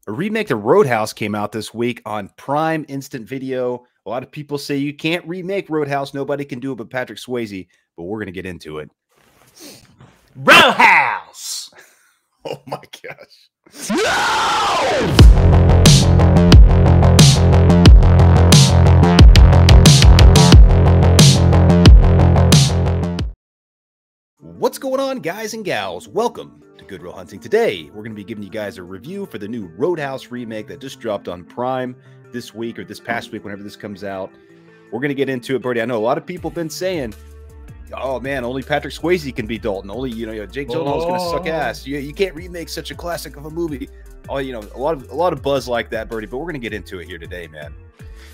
A remake of Roadhouse came out this week on Prime Instant Video. A lot of people say you can't remake Roadhouse. Nobody can do it but Patrick Swayze, but we're going to get into it. Roadhouse! Oh my gosh. No! What's going on, guys and gals? Welcome to Good Real Hunting. Today, we're going to be giving you guys a review for the new Roadhouse remake that just dropped on Prime this week or this past week, whenever this comes out. We're going to get into it, Birdie. I know a lot of people have been saying, oh man, only Patrick Swayze can be Dalton. Only, Jake Gyllenhaal is going to suck ass. You can't remake such a classic of a movie. Oh, a lot of buzz like that, Birdie, but we're going to get into it here today, man.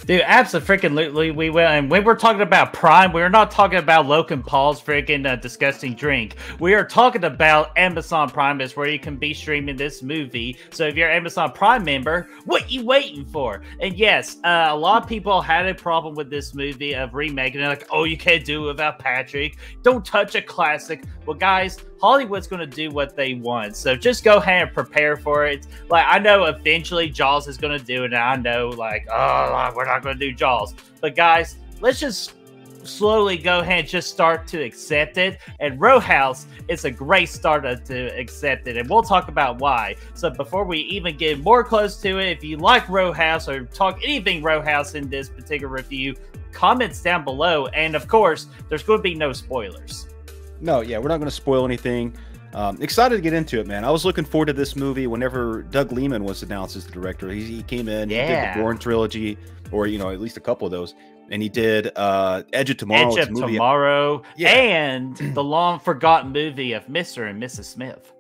Dude, absolutely, we will. And when we're talking about Prime, we're not talking about Logan Paul's freaking disgusting drink. We are talking about Amazon Prime, is where you can be streaming this movie. So if you're an Amazon Prime member, what you waiting for? And yes, a lot of people had a problem with this movie of remaking. They're like, oh, you can't do it without Patrick. Don't touch a classic. Well, guys, Hollywood's going to do what they want. So just go ahead and prepare for it. Like, I know eventually Jaws is going to do it. And I know, like, oh, we're not going to do Jaws. But guys, let's just slowly go ahead and just start to accept it. And Roadhouse is a great start to accept it. And we'll talk about why. So before we even get more close to it, if you like Roadhouse or talk anything Roadhouse in this particular review, comments down below. And of course, there's going to be no spoilers. No, yeah, we're not going to spoil anything. Excited to get into it, man. I was looking forward to this movie whenever Doug Liman was announced as the director. He came in, he did the Bourne trilogy, or at least a couple of those, and he did Edge of Tomorrow. Edge of Tomorrow, and the long forgotten movie of Mr. and Mrs. Smith.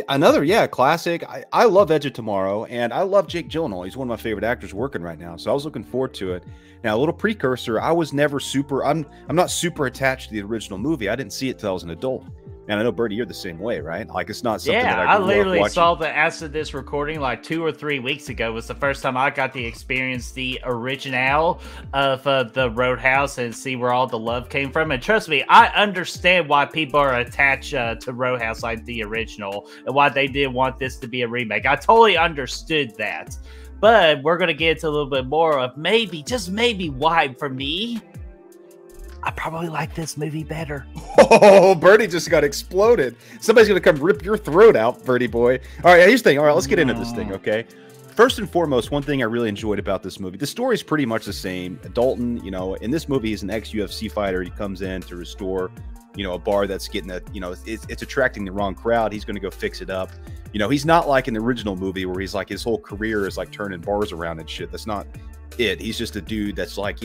Another, classic. I love Edge of Tomorrow, and I love Jake Gyllenhaal. He's one of my favorite actors working right now, so I was looking forward to it. Now, a little precursor, I was never I'm not super attached to the original movie. I didn't see it till I was an adult. And I know, Bertie, you're the same way, right? Like, it's not something that I literally saw the after this recording like 2 or 3 weeks ago was the first time I got to experience the original of the Roadhouse and see where all the love came from. And trust me, I understand why people are attached to Roadhouse like the original and why they didn't want this to be a remake. I totally understood that. But we're going to get into a little bit more of maybe, just maybe, why for me, I probably like this movie better. Oh, Bertie just got exploded. Somebody's going to come rip your throat out, Bertie boy. All right, here's the thing. All right, let's get into this thing, okay? First and foremost, one thing I really enjoyed about this movie, the story is pretty much the same. Dalton, in this movie, he's an ex-UFC fighter. He comes in to restore, a bar that's getting it's attracting the wrong crowd. He's going to go fix it up. He's not like in the original movie where he's like, his whole career is like turning bars around and shit. That's not it. He's just a dude that's like,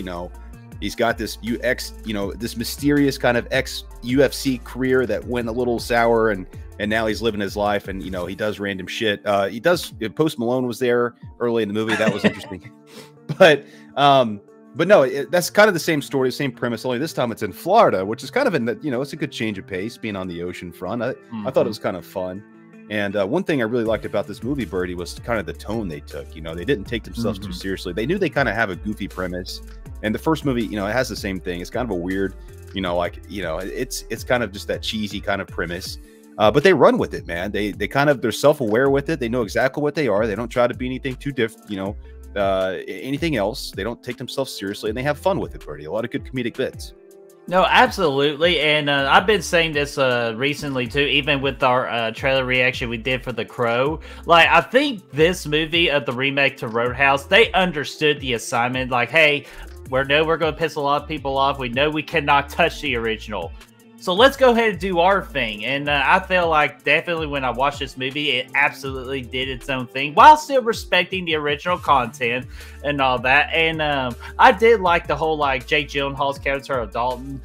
he's got this this mysterious kind of ex-UFC career that went a little sour, and now he's living his life, and he does random shit. Post Malone was there early in the movie. That was interesting. But no, that's kind of the same story, same premise. Only this time it's in Florida, which is kind of it's a good change of pace, being on the ocean front. I thought it was kind of fun. And one thing I really liked about this movie, Birdie, was kind of the tone they took. They didn't take themselves too seriously. They knew they kind of have a goofy premise. And the first movie, it has the same thing. It's kind of a weird, it's kind of just that cheesy kind of premise. But they run with it, man. They're self-aware with it. They know exactly what they are. They don't try to be anything too different, anything else. They don't take themselves seriously, and they have fun with it, Birdie. A lot of good comedic bits. No, absolutely. And I've been saying this recently, too, even with our trailer reaction we did for The Crow. Like, I think this movie of the remake to Roadhouse, they understood the assignment. Like, hey, we're going to piss a lot of people off. We know we cannot touch the original. So let's go ahead and do our thing. And I feel like definitely when I watched this movie, it absolutely did its own thing while still respecting the original content and all that. And I did like the whole Jake Gyllenhaal's character of Dalton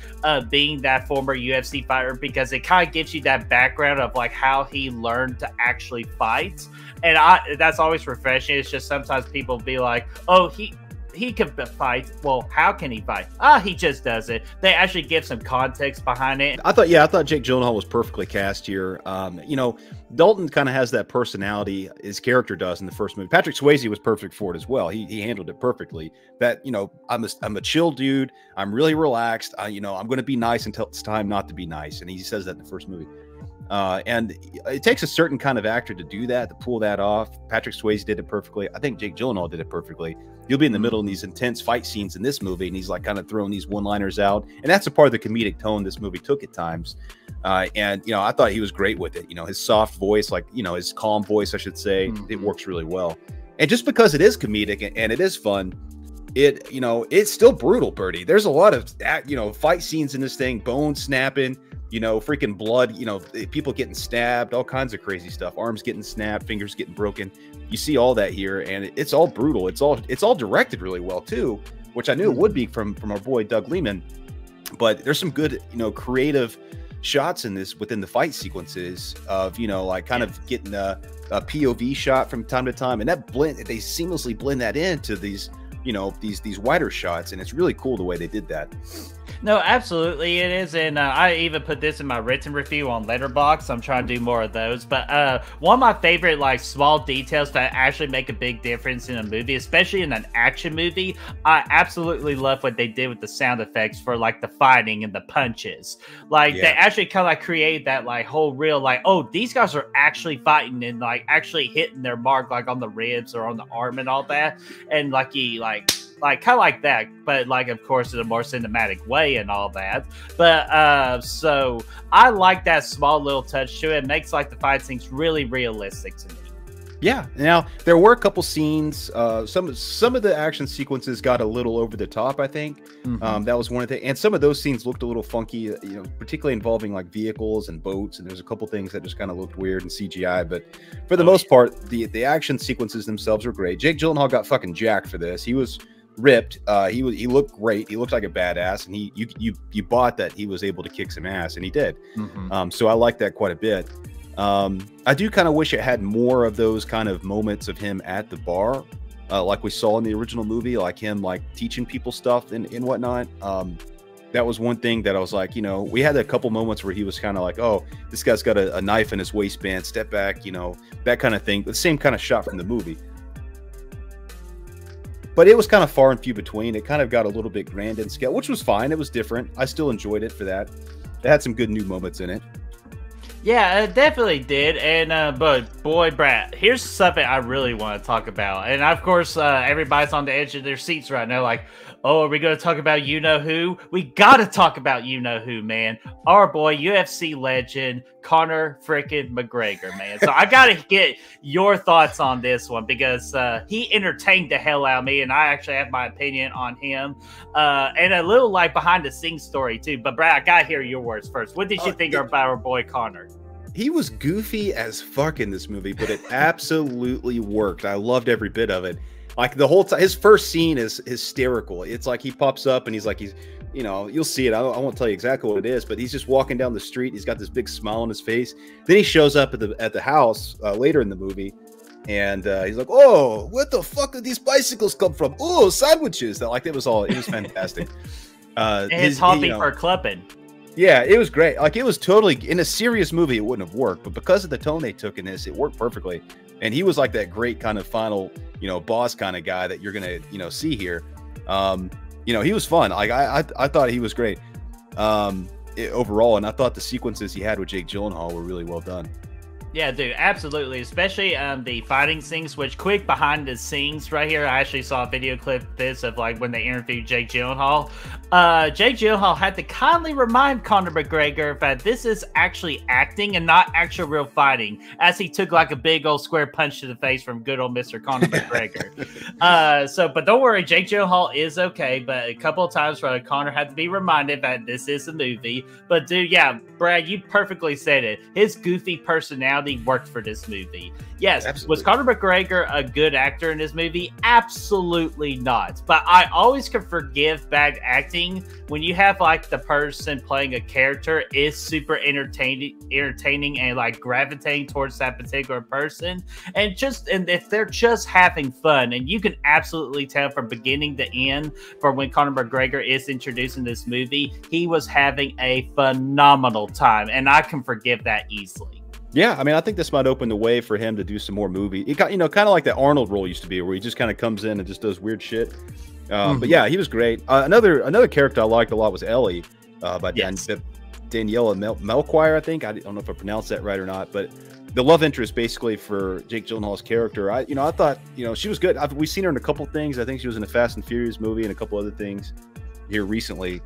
being that former UFC fighter, because it kind of gives you that background of how he learned to actually fight. And that's always refreshing. It's just sometimes people be like, oh, he can fight. Well, how can he fight? He just does it. They actually give some context behind it. I thought Jake Gyllenhaal was perfectly cast here. Dalton kind of has that personality his character does in the first movie. Patrick Swayze was perfect for it as well. He handled it perfectly. That, I'm a chill dude. I'm really relaxed. I'm going to be nice until it's time not to be nice. And he says that in the first movie. And it takes a certain kind of actor to do that, to pull that off. Patrick Swayze did it perfectly. I think Jake Gyllenhaal did it perfectly. You'll be in the middle in these intense fight scenes in this movie, and he's like kind of throwing these one-liners out, and that's a part of the comedic tone this movie took at times. And you know, I thought he was great with it. You know, his soft voice, like, you know, his calm voice, I should say, it works really well. And just because it is comedic and it is fun, it, you know, it's still brutal, Birdie. There's a lot of, you know, fight scenes in this thing, bone snapping, you know, freaking blood, you know, people getting stabbed, all kinds of crazy stuff, arms getting snapped, fingers getting broken. You see all that here, and it's all brutal. It's all directed really well too, which I knew it would be from our boy Doug Liman. But there's some good, you know, creative shots in this within the fight sequences of, you know, like kind of getting a POV shot from time to time, and that blend, they seamlessly blend that into these, you know, these wider shots, and it's really cool the way they did that. No, absolutely it is, and I even put this in my written review on Letterboxd. I'm trying to do more of those, but one of my favorite like small details that actually make a big difference in a movie, especially in an action movie, I absolutely love what they did with the sound effects for like the fighting and the punches. Like they actually kind of like create that like whole real like, oh, these guys are actually fighting and like actually hitting their mark like on the ribs or on the arm and all that, and like he like kind of like that, but like of course in a more cinematic way and all that. But so I like that small little touch to it. It makes like the fight scenes really realistic to me. Yeah. Now there were a couple scenes. Some of the action sequences got a little over the top, I think. That was one of the, and some of those scenes looked a little funky, you know, particularly involving like vehicles and boats. And there's a couple things that just kind of looked weird in CGI. But for the most part, the action sequences themselves were great. Jake Gyllenhaal got fucking jacked for this. He was ripped. He looked great. He looked like a badass, and you bought that he was able to kick some ass, and he did. So I like that quite a bit. I do kind of wish it had more of those kind of moments of him at the bar, like we saw in the original movie, like him like teaching people stuff and whatnot. That was one thing that I was like, you know, we had a couple moments where he was kind of like, oh, this guy's got a knife in his waistband, step back, you know, that kind of thing. The same kind of shot from the movie. But it was kind of far and few between. It kind of got a little bit grand in scale, which was fine. It was different. I still enjoyed it for that. It had some good new moments in it. Yeah, it definitely did. And but boy, Brad, here's something I really want to talk about. And of course, everybody's on the edge of their seats right now, like, oh, are we going to talk about you know who? We got to talk about you know who, man. Our boy, UFC legend, Conor freaking McGregor, man. So I got to get your thoughts on this one because he entertained the hell out of me, and I actually have my opinion on him. And a little like behind the scenes story too. But Brad, I got to hear your words first. What did you think about our boy Conor? He was goofy as fuck in this movie, but it absolutely worked. I loved every bit of it. Like the whole time, his first scene is hysterical. It's like he pops up and he's like, you know, you'll see it. I won't tell you exactly what it is, but he's just walking down the street. He's got this big smile on his face. Then he shows up at the house later in the movie, and he's like, oh, what the fuck did these bicycles come from? Oh, sandwiches. It was fantastic. And his hobby for clubbing. Yeah, it was great. Like, it was totally, in a serious movie, it wouldn't have worked, but because of the tone they took in this, it worked perfectly. And he was like that great kind of final, you know, boss kind of guy that you're gonna, you know, see here. You know, he was fun. Like, I thought he was great overall, and I thought the sequences he had with Jake Gyllenhaal were really well done. Yeah, dude, absolutely. Especially the fighting scenes, which quick behind the scenes right here, I actually saw a video clip of this of like when they interviewed Jake Gyllenhaal. Jake Gyllenhaal had to kindly remind Conor McGregor that this is actually acting and not actual real fighting, as he took like a big old square punch to the face from good old Mr. Conor McGregor. But don't worry, Jake Gyllenhaal is okay, but a couple of times Conor had to be reminded that this is a movie. But dude, yeah, Brad, you perfectly said it. His goofy personality worked for this movie. Yes, absolutely. Was Conor McGregor a good actor in this movie? Absolutely not. But I always can forgive bad acting when you have like the person playing a character is super entertaining and like gravitating towards that particular person, and if they're just having fun, and you can absolutely tell from beginning to end for when Conor McGregor is introduced in this movie, he was having a phenomenal time, and I can forgive that easily. Yeah, I mean, I think this might open the way for him to do some more movies. It got, you know, kind of like that Arnold role used to be, where he just kind of comes in and just does weird shit. But yeah, he was great. Another character I liked a lot was Ellie, by Dan Daniela Melchior, I think. I don't know if I pronounced that right or not, but the love interest basically for Jake Gyllenhaal's character. I thought, she was good. We've seen her in a couple things. I think she was in a Fast and Furious movie and a couple other things here recently.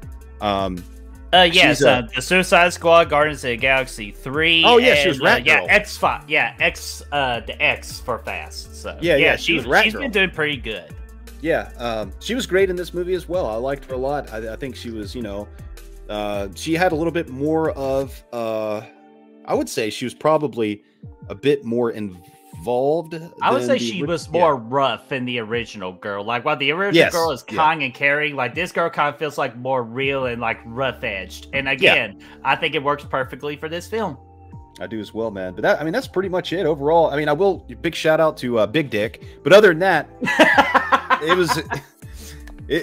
Yes, the Suicide Squad, Guardians of the Galaxy 3. Oh yeah, she was Rat Girl. Yeah, X5. Yeah, the X for Fast. So yeah, she's been doing pretty good. Yeah, she was great in this movie as well. I liked her a lot. I think she was, she had a little bit more of, I would say she was probably a bit more involved. I would say she was more rough in the original girl. Like, while the original girl is kind and caring, like, this girl kind of feels like more real and, like, rough-edged. And again, I think it works perfectly for this film. I do as well, man. But that's pretty much it overall. I mean, I will big shout out to Big Dick, but other than that, it was.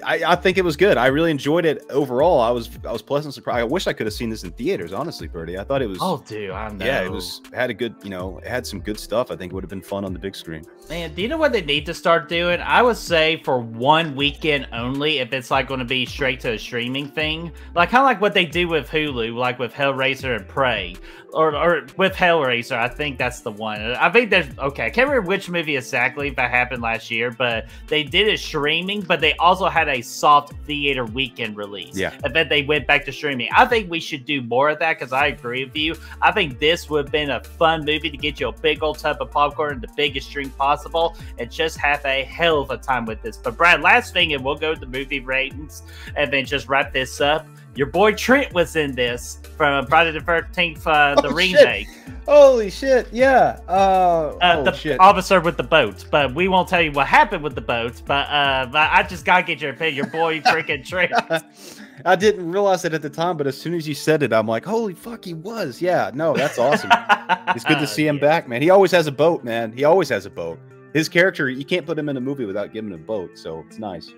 I think it was good. I really enjoyed it overall. I was pleasantly surprised. I wish I could have seen this in theaters, honestly, Birdie. I thought it was. Oh, dude, I know. Yeah, it had a good. It had some good stuff. I think it would have been fun on the big screen. Man, do you know what they need to start doing? I would say for one weekend only, if it's like going to be straight to a streaming thing, like kind of like what they do with Hulu, like with Hellraiser and Prey. Or with Hellraiser, I think that's the one. I think there's I can't remember which movie exactly that happened last year, but they did it streaming, but they also had a soft theater weekend release. Yeah. And then they went back to streaming. I think we should do more of that because I agree with you. I think this would have been a fun movie to get you a big old tub of popcorn and the biggest drink possible and just have a hell of a time with this. But Brad, last thing, and we'll go to the movie ratings and then just wrap this up. Your boy Trent was in this from Friday the 13th, the remake. Shit. Holy shit, yeah. The officer with the boat. But we won't tell you what happened with the boat. But I just got to get your opinion. Your boy freaking Trent. I didn't realize it at the time, but as soon as you said it, I'm like, holy fuck, he was. Yeah, no, that's awesome. It's good to see him back, man. He always has a boat, man. He always has a boat. His character, you can't put him in a movie without giving him a boat, so it's nice.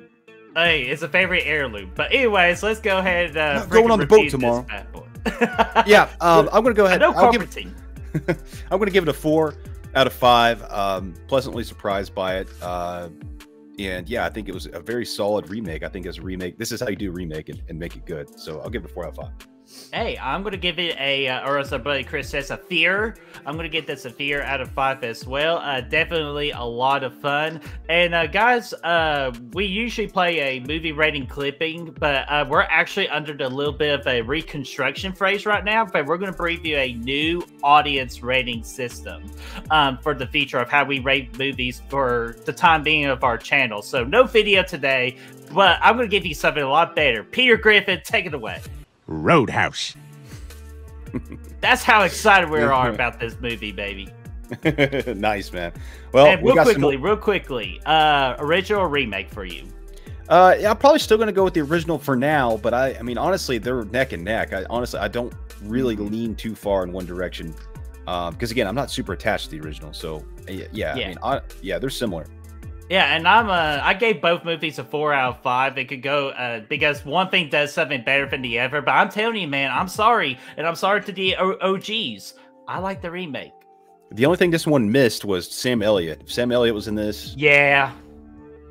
Hey, it's a favorite heirloom. But anyways, let's go ahead. Going on the boat tomorrow. Yeah, I'm gonna go ahead. I'm gonna give it a 4 out of 5. Pleasantly surprised by it. And yeah, I think it was a very solid remake. I think as a remake, this is how you do remake and make it good. So I'll give it a 4 out of 5. Hey, I'm going to give it or as our buddy Chris says, a fear. I'm going to get this a fear out of 5 as well. Definitely a lot of fun. And guys, we usually play a movie rating clipping, but we're actually under a little bit of a reconstruction phase right now. But we're going to preview a new audience rating system for the future of how we rate movies for the time being of our channel. So no video today, but I'm going to give you something a lot better. Peter Griffin, take it away. Roadhouse. That's how excited we are about this movie, baby. Nice, man. Well, and real quickly, original or remake for you? Yeah, I'm probably still going to go with the original for now, but I mean, honestly, they're neck and neck. I don't really lean too far in one direction because, again, I'm not super attached to the original. So, yeah. I mean, they're similar. Yeah, and I gave both movies a 4 out of 5. It could go because one thing does something better than the other. But I'm telling you, man, I'm sorry, and I'm sorry to the OGs. I like the remake. The only thing this one missed was Sam Elliott. If Sam Elliott was in this, yeah,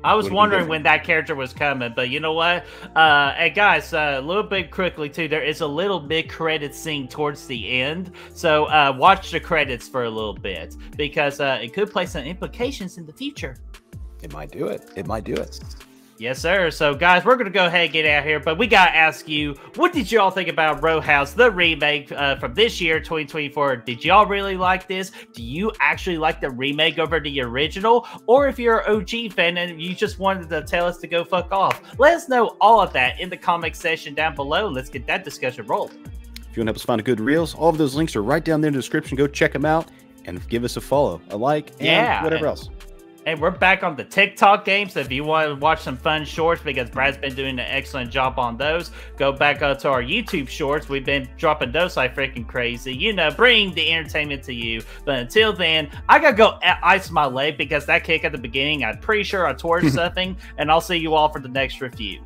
I was wondering when that character was coming. But you know what? And guys, a little bit quickly too. There is a little mid-credit scene towards the end, so watch the credits for a little bit because it could play some implications in the future. It might do it. It might do it. Yes, sir. So, guys, we're going to go ahead and get out here, but we got to ask you, what did y'all think about Roadhouse, the remake from this year, 2024? Did y'all really like this? Do you actually like the remake over the original? Or if you're an OG fan and you just wanted to tell us to go fuck off, let us know all of that in the comment section down below. Let's get that discussion rolling. If you want to help us find a good reels, all of those links are right down there in the description. Go check them out and give us a follow, a like, and whatever else. And we're back on the TikTok game, so if you want to watch some fun shorts, because Brad's been doing an excellent job on those, go back to our YouTube shorts. We've been dropping those like freaking crazy. You know, bring the entertainment to you. But until then, I got to go ice my leg because that kick at the beginning, I'm pretty sure I tore something. And I'll see you all for the next review.